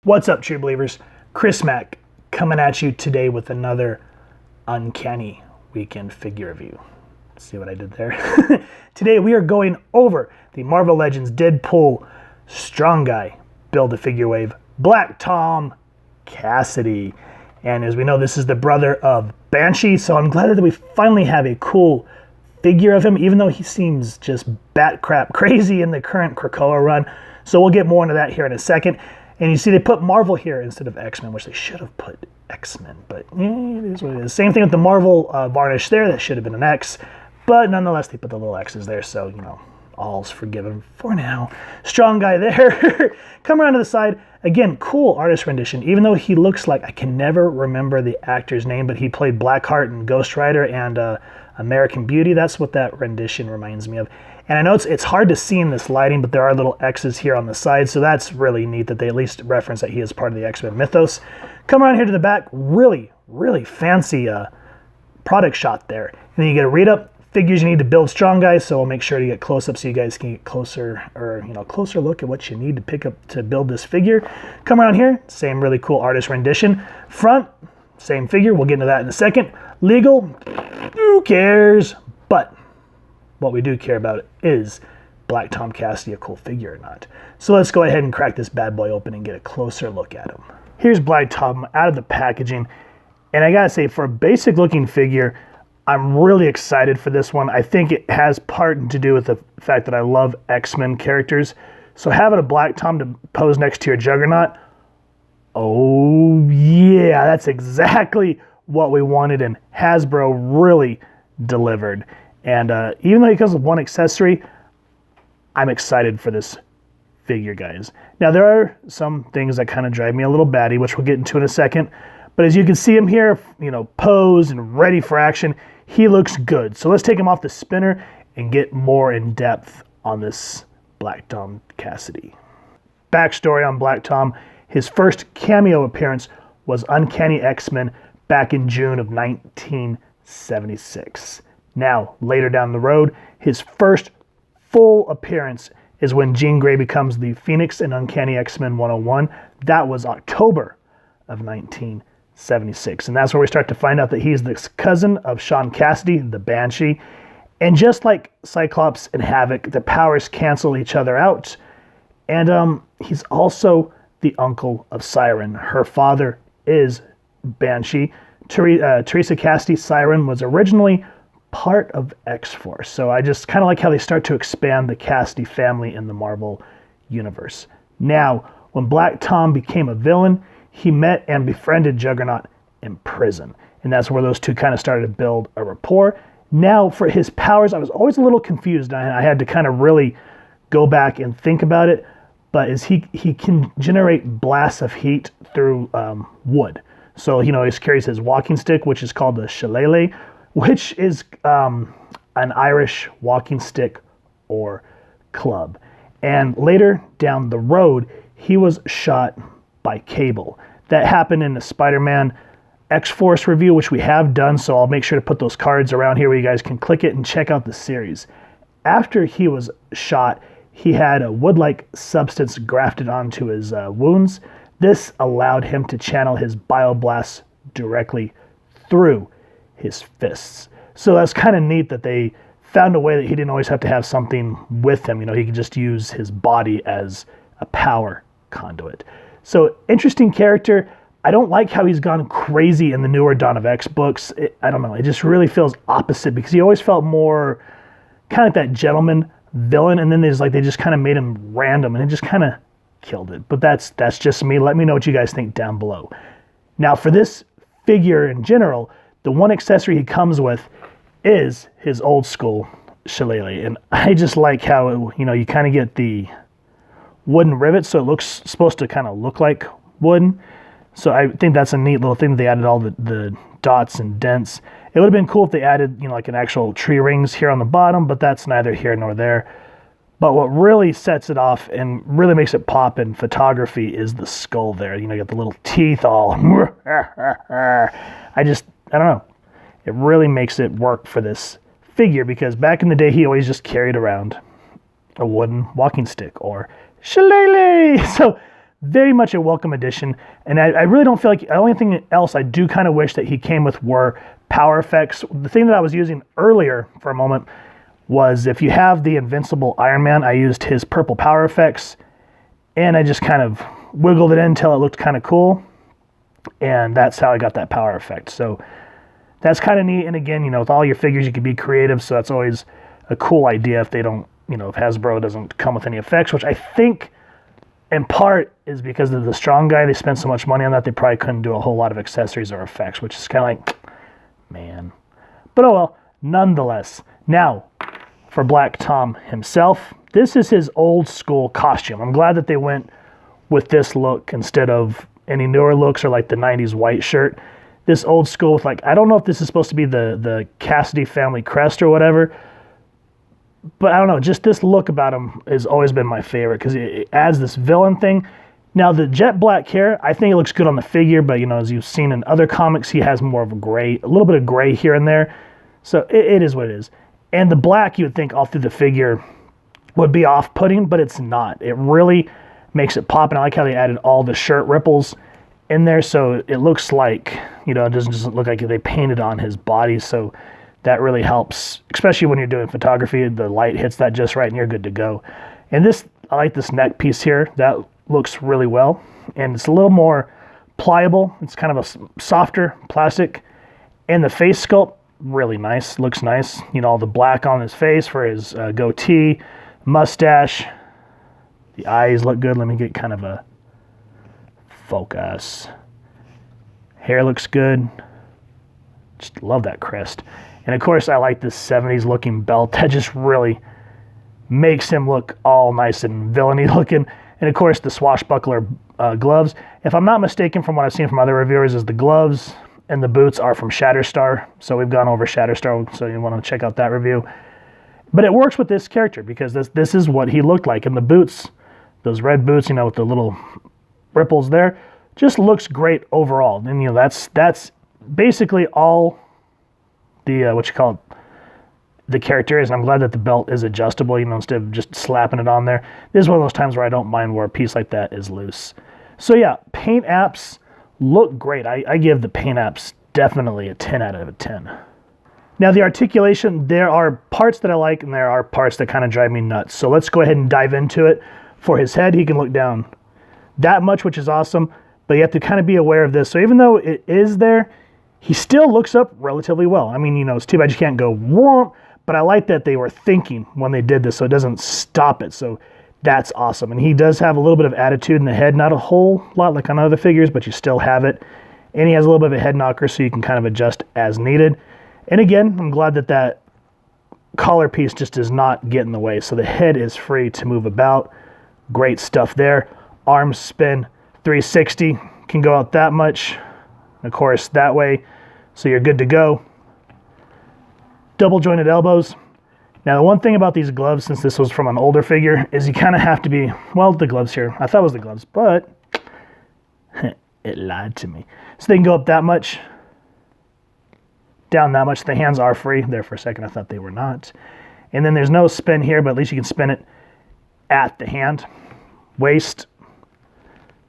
What's up, true believers? Chris Mack coming at you today with another Uncanny Weekend figure review. See what I did there? Today we are going over the Marvel Legends Deadpool Strong Guy Build-A-Figure Wave Black Tom Cassidy. And as we know, this is the brother of Banshee, so I'm glad that we finally have a cool figure of him, even though he seems just bat crap crazy in the current Krakoa run. So we'll get more into that here in a second. And you see they put Marvel here instead of X-Men, which they should have put X-Men, but it is what it is. Same thing with the Marvel varnish there, that should have been an X, but nonetheless they put the little X's there, so you know, all's forgiven for now. Strong Guy there. Come around to the side. Again, cool artist rendition, even though he looks like, I can never remember the actor's name, but he played Blackheart and Ghost Rider and American Beauty. That's what that rendition reminds me of. And I know it's hard to see in this lighting, but there are little X's here on the side, so that's really neat that they at least reference that he is part of the X-Men mythos. Come around here to the back, really, really fancy product shot there. And then you get a read-up, figures you need to build Strong Guys, so I'll make sure to get close up so you guys can get closer, or closer look at what you need to pick up to build this figure. Come around here, same really cool artist rendition. Front, same figure, we'll get into that in a second. Legal, who cares? But what we do care about is Black Tom Cassidy a cool figure or not. So let's go ahead and crack this bad boy open and get a closer look at him. Here's Black Tom out of the packaging, and I gotta say, for a basic looking figure, I'm really excited for this one. I think it has part to do with the fact that I love X-Men characters. So having a Black Tom to pose next to your Juggernaut, oh yeah, that's exactly what we wanted, and Hasbro really delivered. And even though he comes with one accessory, I'm excited for this figure, guys. Now, there are some things that kind of drive me a little batty, which we'll get into in a second. But as you can see him here, posed and ready for action, he looks good. So let's take him off the spinner and get more in depth on this Black Tom Cassidy. Backstory on Black Tom: his first cameo appearance was Uncanny X-Men back in June of 1976. Now, later down the road, his first full appearance is when Jean Grey becomes the Phoenix in Uncanny X-Men 101. That was October of 1976. And that's where we start to find out that he's the cousin of Sean Cassidy, the Banshee. And just like Cyclops and Havoc, the powers cancel each other out. And he's also the uncle of Siren. Her father is Banshee. Teresa Cassidy, Siren, was originally part of X-Force. So I just kind of like how they start to expand the Cassidy family in the Marvel universe. Now, when Black Tom became a villain, he met and befriended Juggernaut in prison. And that's where those two kind of started to build a rapport. Now, for his powers, I was always a little confused. I had to kind of really go back and think about it. But he can generate blasts of heat through wood. So, he carries his walking stick, which is called the shillelagh, which is an Irish walking stick or club. And later down the road, he was shot by Cable. That happened in the Spider-Man X-Force review, which we have done, so I'll make sure to put those cards around here where you guys can click it and check out the series. After he was shot, he had a wood-like substance grafted onto his wounds. This allowed him to channel his bioblasts directly through his fists. So that's kind of neat that they found a way that he didn't always have to have something with him. He could just use his body as a power conduit. So interesting character. I don't like how he's gone crazy in the newer Dawn of X books. I don't know. It just really feels opposite, because he always felt more kind of like that gentleman villain, and then they just kind of made him random, and it just kind of killed it. But that's just me. Let me know what you guys think down below. Now, for this figure in general, the one accessory he comes with is his old school shillelagh. And I just like how, you kind of get the wooden rivets, so it looks supposed to kind of look like wood. So I think that's a neat little thing that they added all the dots and dents. It would have been cool if they added, like an actual tree rings here on the bottom, but that's neither here nor there. But what really sets it off and really makes it pop in photography is the skull there. You got the little teeth all. I don't know. It really makes it work for this figure, because back in the day, he always just carried around a wooden walking stick or shillelagh. So very much a welcome addition. And I really don't feel like, the only thing else I do kind of wish that he came with were power effects. The thing that I was using earlier for a moment was, if you have the Invincible Iron Man, I used his purple power effects, and I just kind of wiggled it in until it looked kind of cool, and that's how I got that power effect. So that's kind of neat. And again, you know, with all your figures, you can be creative, so that's always a cool idea if they don't, you know, if Hasbro doesn't come with any effects, which I think in part is because of the strong guy. They spent so much money on that, they probably couldn't do a whole lot of accessories or effects, which is kind of like, man. But oh well, nonetheless. Now, for Black Tom himself, this is his old school costume. I'm glad that they went with this look instead of any newer looks or like the 90s white shirt. This old school with, like, I don't know if this is supposed to be the Cassidy family crest or whatever, but I don't know, just this look about him has always been my favorite because it adds this villain thing. Now, the jet black hair, I think it looks good on the figure, but, you know, as you've seen in other comics, he has more of a gray, a little bit of gray here and there. So it is what it is. And the black, you would think all through the figure would be off-putting, but it's not. It really makes it pop, and I like how they added all the shirt ripples in there, so it looks like, you know, it doesn't look like they painted on his body, so that really helps, especially when you're doing photography. The light hits that just right, and you're good to go. And this, I like this neck piece here. That looks really well, and it's a little more pliable. It's kind of a softer plastic, and the face sculpt, really nice, looks nice. You know, all the black on his face for his goatee, mustache. The eyes look good. Let me get kind of a focus. Hair looks good. Just love that crest. And of course, I like this 70s looking belt. That just really makes him look all nice and villainy looking. And of course, the swashbuckler gloves. If I'm not mistaken from what I've seen from other reviewers, is the gloves and the boots are from Shatterstar. So we've gone over Shatterstar, so you want to check out that review. But it works with this character because this is what he looked like. And the boots, those red boots, you know, with the little ripples there, just looks great overall. And, you know, that's basically all the, what you call it, the character is. And I'm glad that the belt is adjustable, you know, instead of just slapping it on there. This is one of those times where I don't mind where a piece like that is loose. So yeah, paint apps look great. I give the paint apps definitely a 10 out of a 10. Now the articulation, there are parts that I like and there are parts that kind of drive me nuts. So let's go ahead and dive into it. For his head, he can look down that much, which is awesome, but you have to kind of be aware of this. So even though it is there, he still looks up relatively well. I mean, you know, it's too bad you can't go whoomp, but I like that they were thinking when they did this, so it doesn't stop it. So that's awesome. And he does have a little bit of attitude in the head, not a whole lot like on other figures, but you still have it. And he has a little bit of a head knocker, so you can kind of adjust as needed. And again, I'm glad that that collar piece just does not get in the way. So the head is free to move about. Great stuff there. Arms spin 360, can go out that much. Of course, that way, so you're good to go. Double jointed elbows. Now, the one thing about these gloves, since this was from an older figure, is you kind of have to be, well, the gloves here, I thought it was the gloves, but it lied to me. So they can go up that much, down that much. The hands are free. There for a second, I thought they were not. And then there's no spin here, but at least you can spin it at the hand. Waist,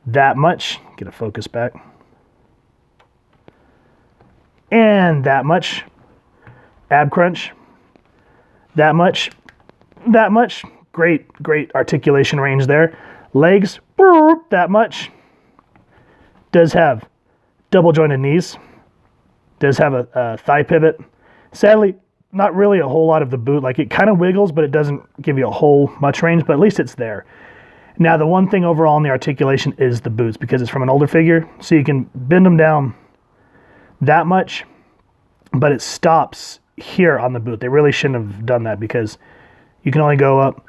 that much. Get a focus back. And that much. Ab crunch. That much. That much. Great, great articulation range there. Legs, that much. Does have double jointed knees. Does have a thigh pivot. Sadly, not really a whole lot of the boot. Like, it kind of wiggles, but it doesn't give you a whole much range, but at least it's there. Now, the one thing overall in the articulation is the boots, because it's from an older figure, so you can bend them down that much, but it stops here on the boot. They really shouldn't have done that because you can only go up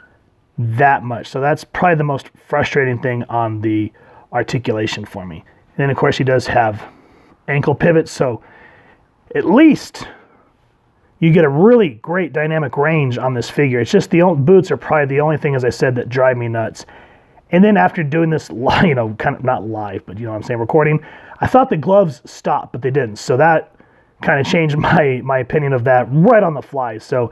that much. So that's probably the most frustrating thing on the articulation for me. And then, of course, he does have ankle pivots, so at least you get a really great dynamic range on this figure. It's just the boots are probably the only thing, as I said, that drive me nuts. And then after doing this, you know, kind of not live, but you know what I'm saying, recording, I thought the gloves stopped, but they didn't. So that kind of changed my opinion of that right on the fly. So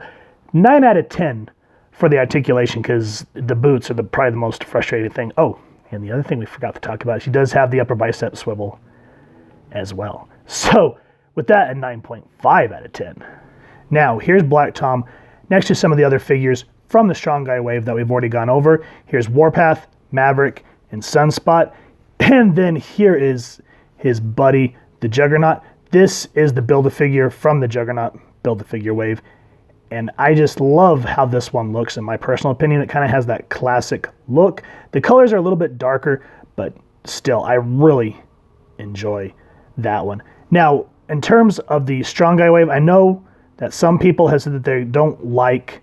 9 out of 10 for the articulation, because the boots are probably the most frustrating thing. Oh, And the other thing we forgot to talk about, she does have the upper bicep swivel as well. So with that, a 9.5 out of 10. Now, here's Black Tom next to some of the other figures from the Strong Guy wave that we've already gone over. Here's Warpath, Maverick, and Sunspot. And then here is his buddy, the Juggernaut. This is the Build-A-Figure from the Juggernaut Build-A-Figure wave. And I just love how this one looks, in my personal opinion. It kind of has that classic look. The colors are a little bit darker, but still, I really enjoy that one. Now, in terms of the Strong Guy wave, I know that some people have said that they don't like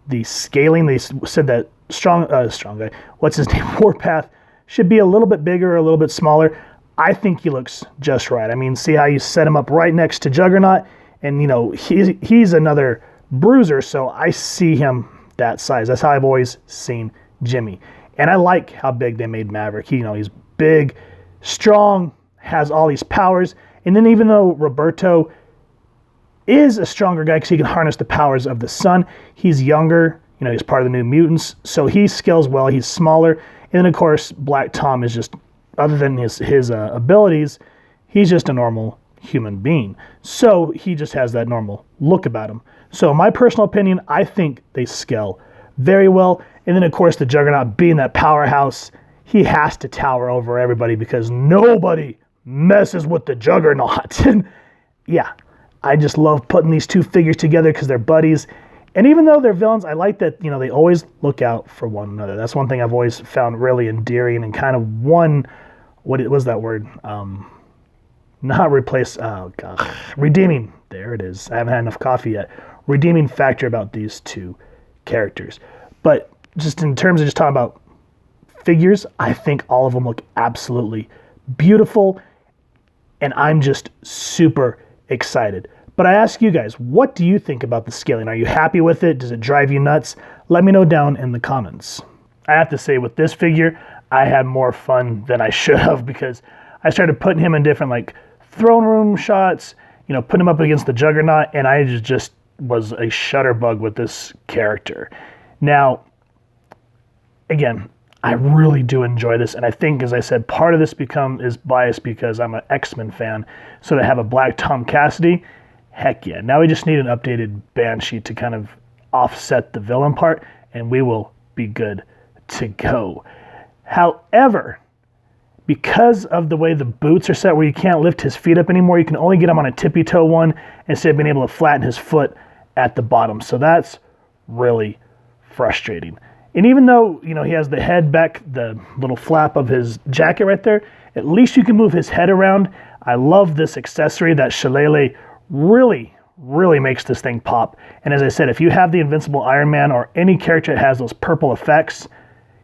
the scaling. They said that Strong Guy, what's his name, Warpath, should be a little bit bigger or a little bit smaller. I think he looks just right. I mean, see how you set him up right next to Juggernaut, and you know, he's another bruiser, so I see him that size. That's how I've always seen Jimmy. And I like how big they made Maverick. He's big, strong, has all these powers. And then even though Roberto is a stronger guy because he can harness the powers of the sun, he's younger, he's part of the New Mutants, so he scales well, he's smaller. And then of course, Black Tom is just, other than his abilities, he's just a normal human being. So he just has that normal look about him. So in my personal opinion, I think they scale very well. And then of course the Juggernaut, being that powerhouse, he has to tower over everybody because nobody messes with the Juggernaut. And yeah, I just love putting these two figures together because they're buddies. And even though they're villains, I like that, they always look out for one another. That's one thing I've always found really endearing and kind of what was that word? Not replace, oh gosh, redeeming. There it is. I haven't had enough coffee yet. Redeeming factor about these two characters. But just in terms of just talking about figures, I think all of them look absolutely beautiful. And I'm just super excited. But I ask you guys, what do you think about the scaling? Are you happy with it? Does it drive you nuts? Let me know down in the comments. I have to say, with this figure, I had more fun than I should have because I started putting him in different like throne room shots, putting him up against the Juggernaut, and I just was a shutterbug with this character. Now, again, I really do enjoy this, and I think, as I said, part of this is biased because I'm an X-Men fan, so to have a Black Tom Cassidy, heck yeah. Now we just need an updated Banshee to kind of offset the villain part, and we will be good to go. However, because of the way the boots are set where you can't lift his feet up anymore, you can only get him on a tippy-toe one instead of being able to flatten his foot at the bottom. So that's really frustrating. And even though, he has the head back, the little flap of his jacket right there, at least you can move his head around. I love this accessory. That shillelagh really makes this thing pop. And as I said, if you have the Invincible Iron Man or any character that has those purple effects,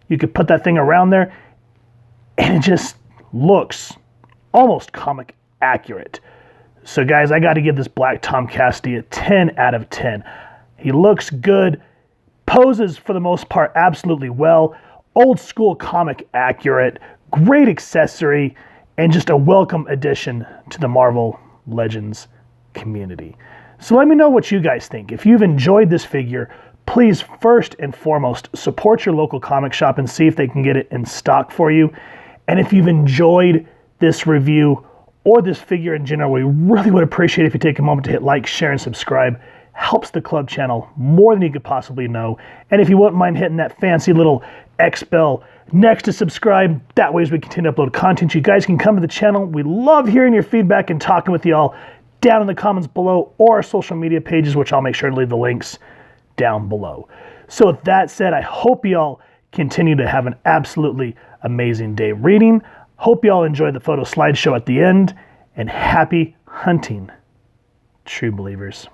you could put that thing around there, and it just looks almost comic accurate. So guys, I got to give this Black Tom Cassidy a 10 out of 10. He looks good, poses for the most part absolutely well, old school comic accurate, great accessory, and just a welcome addition to the Marvel Legends community. So let me know what you guys think. If you've enjoyed this figure, please first and foremost support your local comic shop and see if they can get it in stock for you. And if you've enjoyed this review or this figure in general, we really would appreciate if you take a moment to hit like, share, and subscribe. Helps the club channel more than you could possibly know. And if you wouldn't mind hitting that fancy little X bell next to subscribe, that way as we continue to upload content, you guys can come to the channel. We love hearing your feedback and talking with y'all down in the comments below or our social media pages, which I'll make sure to leave the links down below. So with that said, I hope y'all continue to have an absolutely amazing day reading. Hope y'all enjoy the photo slideshow at the end, and happy hunting, true believers.